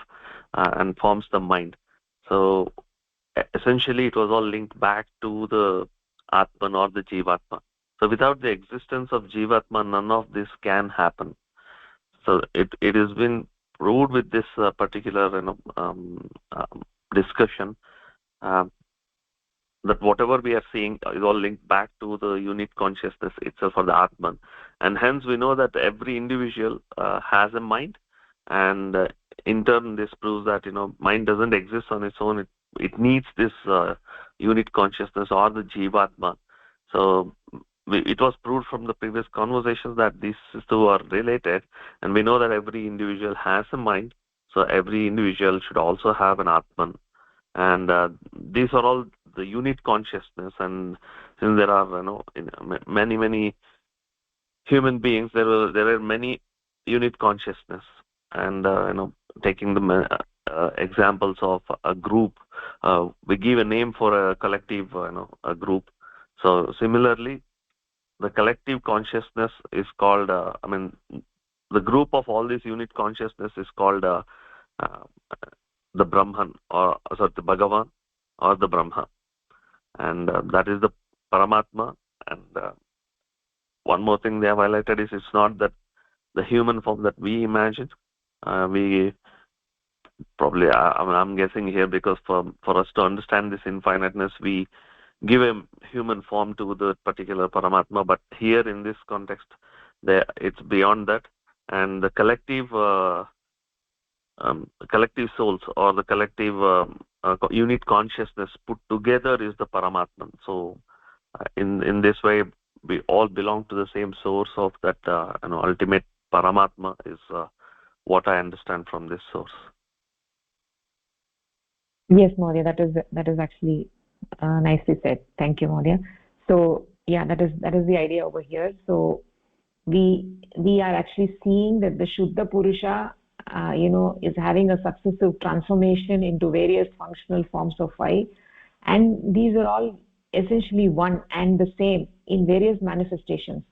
and forms the mind. So essentially it was all linked back to the atman or the jivatma. So without the existence of jivatma, none of this can happen. So it has been proved with this particular discussion that whatever we are seeing is all linked back to the unit consciousness itself, or the atman, and hence we know that every individual has a mind, and in turn this proves that mind doesn't exist on its own. It needs this unit consciousness or the jivatma. So it was proved from the previous conversations that these two are related, and we know that every individual has a mind, so every individual should also have an atman, and these are all the unit consciousness. And since there are many human beings, there are many unit consciousness, and taking the examples of a group, we give a name for a collective a group. So similarly, the collective consciousness is called the group of all these unit consciousness is called the Brahman, or the Bhagavan or the Brahma, and that is the Paramatma. And one more thing they have highlighted is it's not that the human form that we imagine. We probably, I'm guessing here, because for us to understand this infiniteness, we give a human form to the particular Paramatma, but here in this context, it's beyond that, and the collective souls, or the collective unit consciousness put together is the Paramatman. So in this way, we all belong to the same source of that ultimate Paramatma, is what I understand from this source. Yes, Maurya, that is actually nicely said. Thank you, Maurya. So yeah, that is the idea over here. So we are actually seeing that the Shuddha Purusha, is having a successive transformation into various functional forms of I, and these are all essentially one and the same in various manifestations,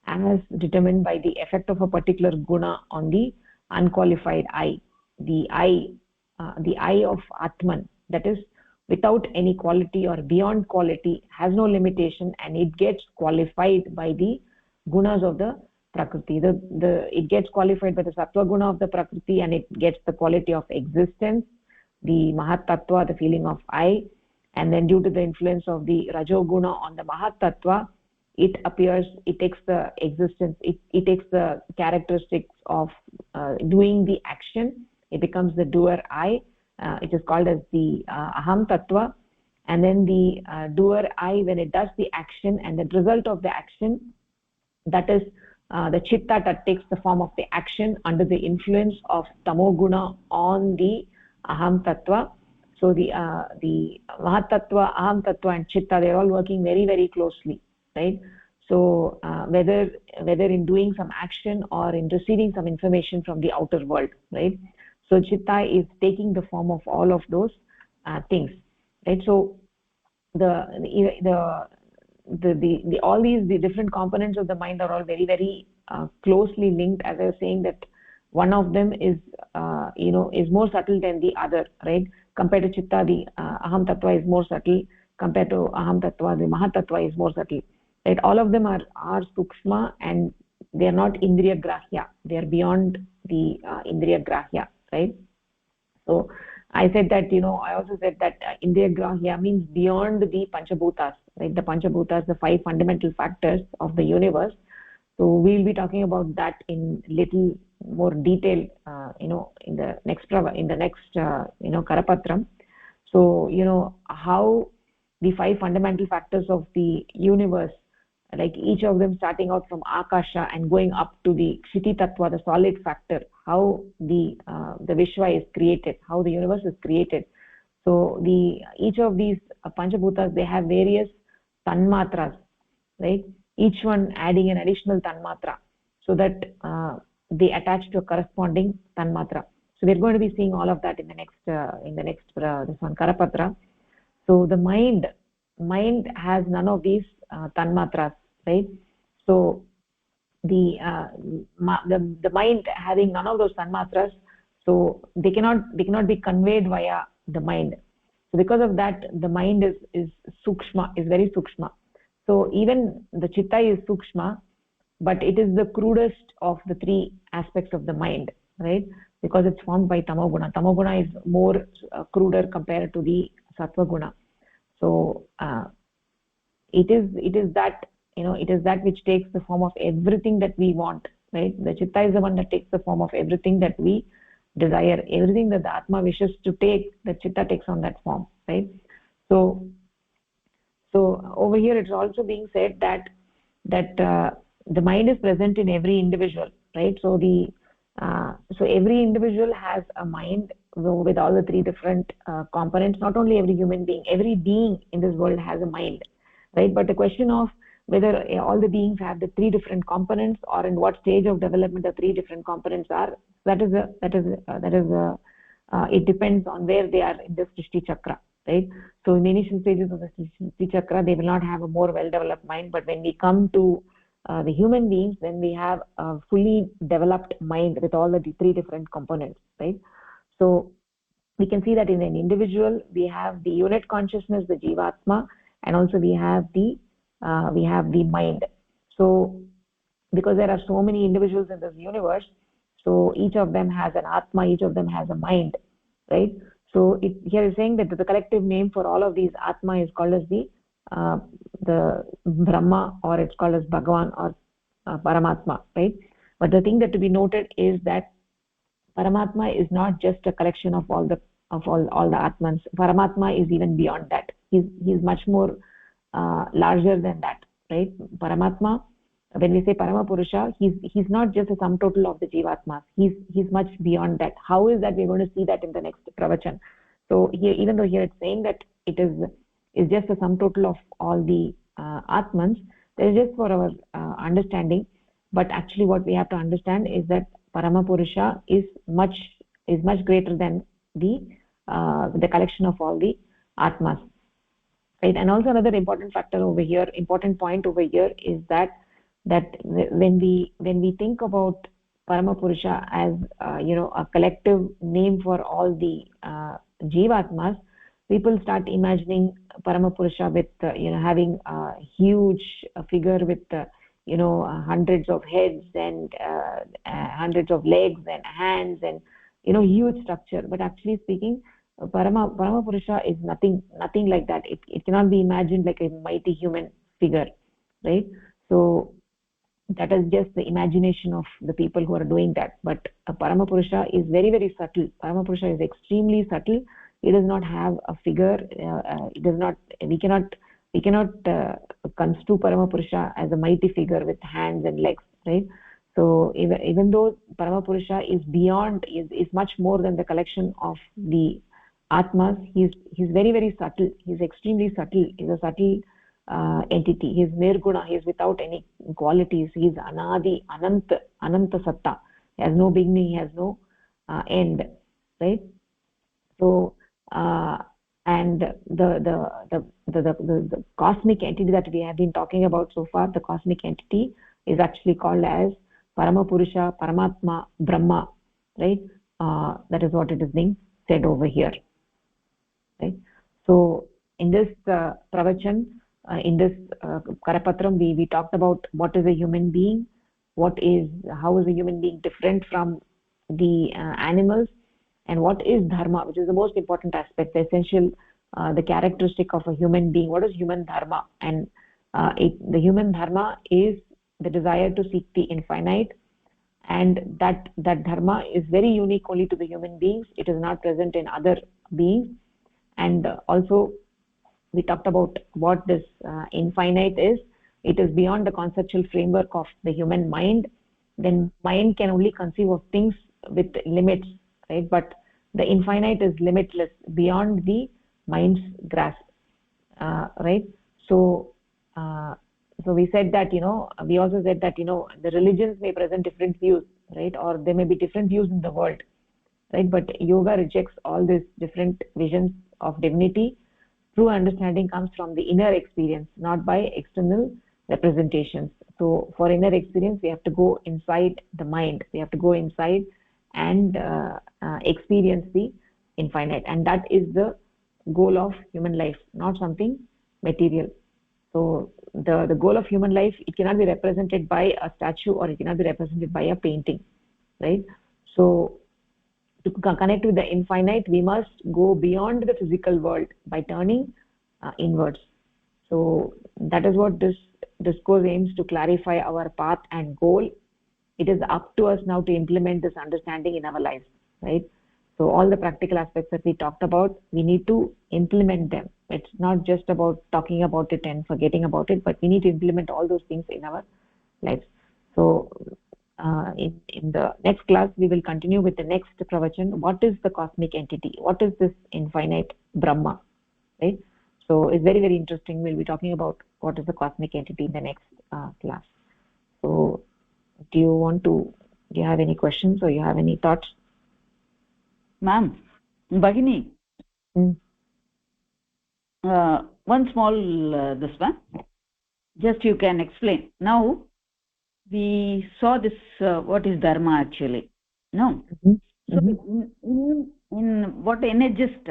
as determined by the effect of a particular guna on the unqualified I, the I of Atman, that is without any quality or beyond quality, has no limitation, and it gets qualified by the gunas of the prakriti. It gets qualified by the sattva guna of the prakriti, and it gets the quality of existence, the mahat tattva, the feeling of I, and then due to the influence of the rajoguna on the mahat tattva, it appears, it takes the existence, it takes the characteristics of doing the action. It becomes the doer I. It is called as the aham tattva. And then the doer I, when it does the action, and the result of the action, that is the chitta, that takes the form of the action under the influence of tamoguna on the aham tattva. So the mahat tattva, aham tattva, and chitta, they are all working very, very closely, right? So whether in doing some action or in receiving some information from the outer world, right? So chitta is taking the form of all of those things, right? So all these, the different components of the mind are all very, very closely linked. As I was saying, that one of them is is more subtle than the other, right? Compared to chitta, the aham tattva is more subtle. Compared to aham tattva, the mahat tattva is more subtle, right? All of them are sukshma, and they are not indriya grahya. They are beyond the indriya grahya, right? So I said that, I also said that indriya grahya means beyond the panchabhutas, right? The panchabhutas, the 5 fundamental factors of the universe. So we'll be talking about that in little more detail, in the next Karapatram. So, how the 5 fundamental factors of the universe, like each of them starting out from Akasha and going up to the Kshiti Tattva, the solid factor, how the Vishwa is created, how the universe is created. So each of these Panchabhutas, they have various tanmatras, right? Each one adding an additional tanmatra, so that they attach to a corresponding tanmatra. So we're going to be seeing all of that in the next this one Karapatra. So the mind has none of these tanmatras, right? So the mind having none of those tanmatras, so they cannot be conveyed via the mind. So because of that, the mind is sukshma, is very sukshma. So even the chitta is sukshma, but it is the crudest of the 3 aspects of the mind, right? Because it's formed by tamoguna. Tamoguna is more cruder compared to the sattva guna. So it is that, it is that which takes the form of everything that we want, right? The chitta is the one that takes the form of everything that we desire. Everything that the atma wishes to take, the chitta takes on that form, right? So over here it's also being said that the mind is present in every individual, right? So every individual has a mind with all the 3 different components. Not only every human being, every being in this world has a mind, right? But the question of whether all the beings have the 3 different components, or in what stage of development the 3 different components are, it depends on where they are in the Srishti Chakra, right? So in the initial stages of the Srishti Chakra, they will not have a more well-developed mind, but when we come to the human beings, then we have a fully developed mind with all the 3 different components, right? So we can see that in an individual, we have the unit consciousness, the Jivatma, and also we have the mind. So because there are so many individuals in this universe, so each of them has an Atma, each of them has a mind, right? So here is saying that the collective name for all of these Atma is called as the Brahma, or it's called as Bhagavan, or Paramatma, right? But the thing that to be noted is that Paramatma is not just a collection of all the Atmans. Paramatma is even beyond that. He's much more larger than that, right? Paramatma, when we say Paramapurusha, he's not just a sum total of the Jivatmas. He's much beyond that. How is that? We're going to see that in the next pravachan. So here, even though here it's saying that it is just a sum total of all the Atmans, This is just for our understanding, but actually what we have to understand is that Paramapurusha is much greater than the collection of all the Atmas, right? And also another important factor over here, important point over here is that when we think about Paramapurusha as a collective name for all the Jivatmas, people start imagining Paramapurusha with having a huge figure with hundreds of heads and hundreds of legs and hands and huge structure. But actually speaking, Paramapurusha is nothing like that. It cannot be imagined like a mighty human figure, right? So that is just the imagination of the people who are doing that. But Paramapurusha is very, very subtle. Paramapurusha is extremely subtle. It does not have a figure. It does not. We cannot construe Paramapurusha as a mighty figure with hands and legs, right? So even though Paramapurusha is beyond, is much more than the collection of the Atmas, he's very, very subtle. He's extremely subtle. He's a subtle entity. He's nirguna. He's without any qualities. He's anadi, ananta satta. He has no beginning. He has no end, right? So and the cosmic entity that we have been talking about so far, the cosmic entity is actually called as Paramapurusha, Paramatma, Brahma, right? That is what it is being said over here, right? So in this pravachan, in this Karapatram, we talked about what is a human being, how is a human being different from the animals, and what is dharma, which is the most important aspect, the essential, the characteristic of a human being. What is human dharma? And the human dharma is the desire to seek the infinite, and that dharma is very unique only to the human beings. It is not present in other beings. And also we talked about what this infinite is. It is beyond the conceptual framework of the human mind. Then mind can only conceive of things with limits, right? But the infinite is limitless, beyond the mind's grasp, right? So we said that we also said that the religions may present different views, right? Or there may be different views in the world, right? But yoga rejects all these different visions of divinity. True understanding comes from the inner experience, not by external representations. So for inner experience, we have to go inside the mind. We have to go inside and experience the infinite, and that is the goal of human life, not something material. So the goal of human life, it cannot be represented by a statue, or it cannot be represented by a painting, right? So to connect with the infinite, we must go beyond the physical world by turning inwards. So that is what this discourse aims to clarify, our path and goal. It is up to us now to implement this understanding in our lives, right? So all the practical aspects that we talked about, we need to implement them. It's not just about talking about it and forgetting about it, but we need to implement all those things in our lives. So in the next class, we will continue with the next pravachan. What is the cosmic entity? What is this infinite Brahma, right? So it's very, very interesting. We'll be talking about what is the cosmic entity in the next class. So do you have any questions, or you have any thoughts? Ma'am, Bhagini, one small this one, just you can explain. Now we saw this, what is dharma actually, no? So in what energist,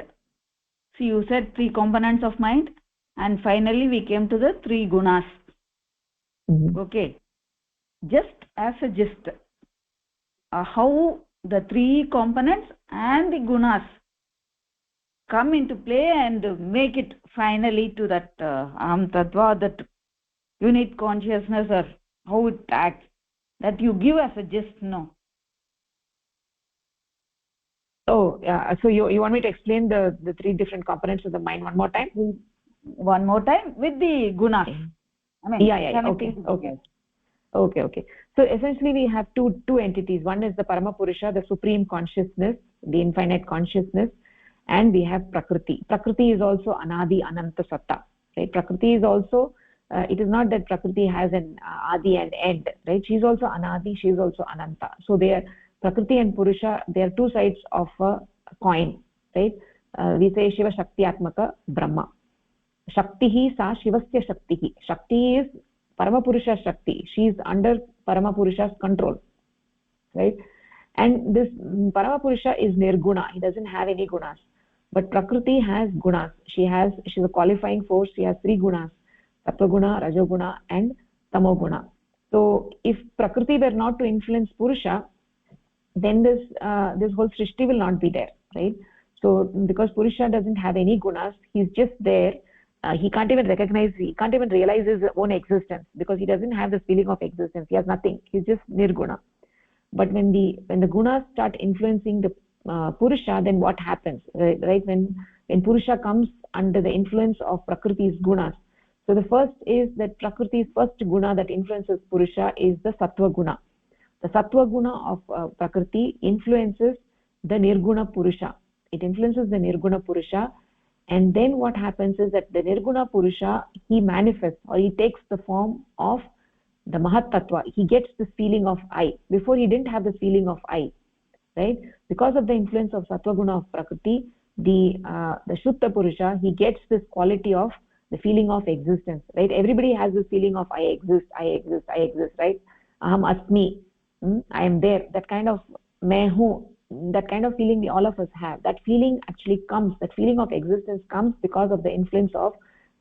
see, you said 3 components of mind, and finally we came to the 3 gunas. Okay, just as a gist, how the 3 components and the gunas come into play and make it finally to that aham tattva, that unit consciousness, or how it acts, that you give as a gist. No? Oh, yeah. So you want me to explain the 3 different components of the mind one more time? One more time with the gunas. I mean, yeah. Okay. So essentially we have two entities. One is the Paramapurusha, the supreme consciousness, the infinite consciousness, and we have Prakriti. Prakriti is also Anadi Ananta Satta, right? Prakriti is also it is not that prakriti has an adi and end, right? She is also anadi, she is also ananta. So they are prakriti and purusha, they are two sides of a coin, right? We say shiva shakti atmaka brahma. Shaktihi sa shivasya shaktihi. Shakti is paramapurusha shakti, she is under paramapurusha's control, right? And this paramapurusha is nirguna, he doesn't have any gunas, but prakriti has gunas. She's a qualifying force. She has three gunas: sattva-guna, rajoguna and tamoguna. So if prakriti were not to influence purusha, then this whole srishti will not be there, right? So because purusha doesn't have any gunas, he's just there. He can't even recognize, he can't even realize his own existence, because he doesn't have the feeling of existence. He has nothing, he's just nirguna. But when the gunas start influencing the purusha, then what happens, right? When purusha comes under the influence of prakriti's gunas, so the first is that prakriti's first guna that influences purusha is the sattva guna. The sattva guna of prakriti influences the nirguna purusha. It influences the nirguna purusha, and then what happens is that the nirguna purusha, he manifests, or he takes the form of the mahat tattva. He gets this feeling of I. Before he didn't have the feeling of I, right? Because of the influence of sattva guna of prakriti, the shuddha purusha, he gets this quality of the feeling of existence, right? Everybody has this feeling of I exist, I exist, I exist, right? Aham asmi, I am there. That kind of main hu, that kind of feeling we all of us have. That feeling actually comes, that feeling of existence comes because of the influence of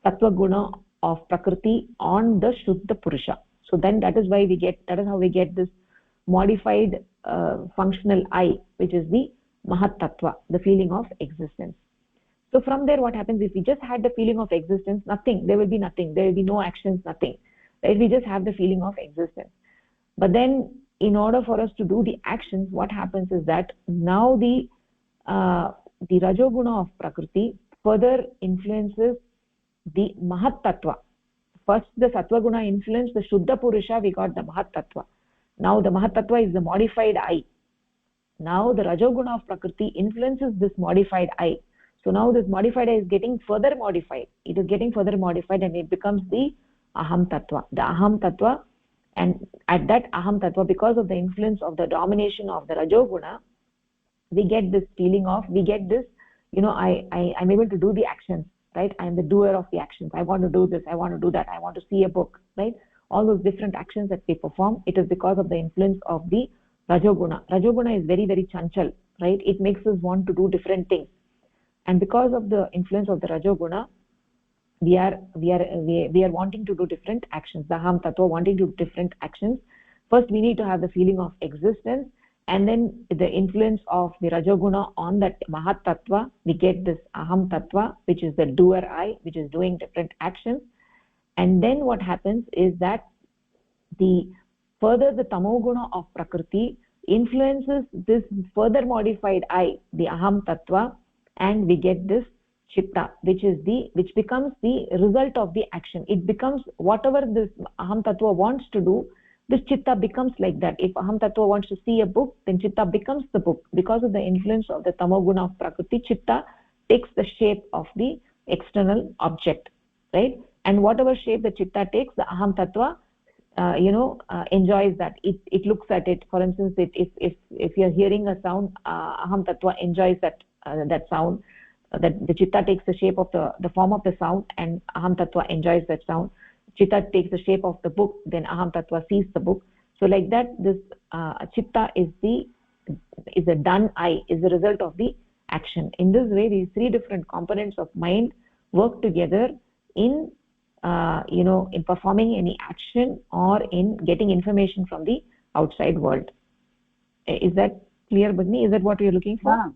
sattva guna of prakriti on the shuddha purusha. So then that is why we get, that is how we get this modified functional I, which is the mahat tattva, the feeling of existence. So from there what happens, if we just had the feeling of existence, nothing, there will be nothing, there will be no actions, nothing, right? We just have the feeling of existence. But then in order for us to do the actions, what happens is that now the rajoguna of prakriti further influences the mahat tattva. First the sattva guna influenced the shuddha purusha, we got the mahat tattva. Now the mahat tattva is the modified I. Now the rajoguna of prakriti influences this modified I. So now this modified I is getting further modified. It is getting further modified and it becomes the aham tattva. The aham tattva, and at that aham tattva, because of the influence of the domination of the rajoguna, we get this feeling of, we get this, I'm able to do the actions, right? I am the doer of the actions. I want to do this, I want to do that, I want to see a book, right? All those different actions that we perform, it is because of the influence of the rajoguna. Rajoguna is very, very chanchal, right? It makes us want to do different things. And because of the influence of the rajoguna, we are wanting to do different actions. The aham tattva wanting to do different actions. First we need to have the feeling of existence, and then the influence of the rajoguna on that mahat tattva, we get this aham tattva, which is the doer I, which is doing different actions. And then what happens is that the tamoguna of prakriti influences this further modified I, the aham tattva, and we get this chitta, which becomes the result of the action. It becomes whatever this aham tattva wants to do, this chitta becomes like that. If aham tattva wants to see a book, then chitta becomes the book. Because of the influence of the tamoguna of prakriti, chitta takes the shape of the external object, right? And whatever shape the chitta takes, the aham tattva enjoys that. It looks at it. For instance, if you're hearing a sound, aham tattva enjoys that sound. That the chitta takes the shape of the form of the sound, and aham tattva enjoys that sound. Chitta takes the shape of the book, then aham tattva sees the book. So like that, this chitta is the done I, is the result of the action. In this way, these three different components of mind work together in performing any action or in getting information from the outside world. Is that clear, Bhagini? Is that what you're looking for?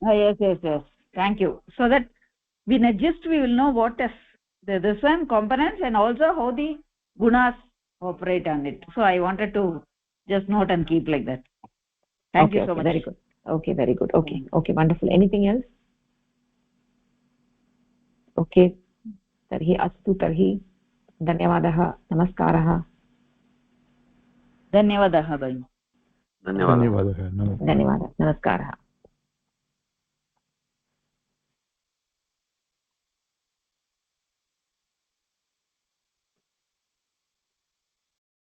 Yes. Thank you. So that we will know what is this one components, and also how the gunas operate on it. So I wanted to just note and keep like that. Thank you so much. Very good. Okay, very good. Okay, wonderful. Anything else? Okay. Tarhi astu tarhi. Dhanyavadah. Namaskaraha. Dhanyavadah. Dhanyavadah. Namaskaraha.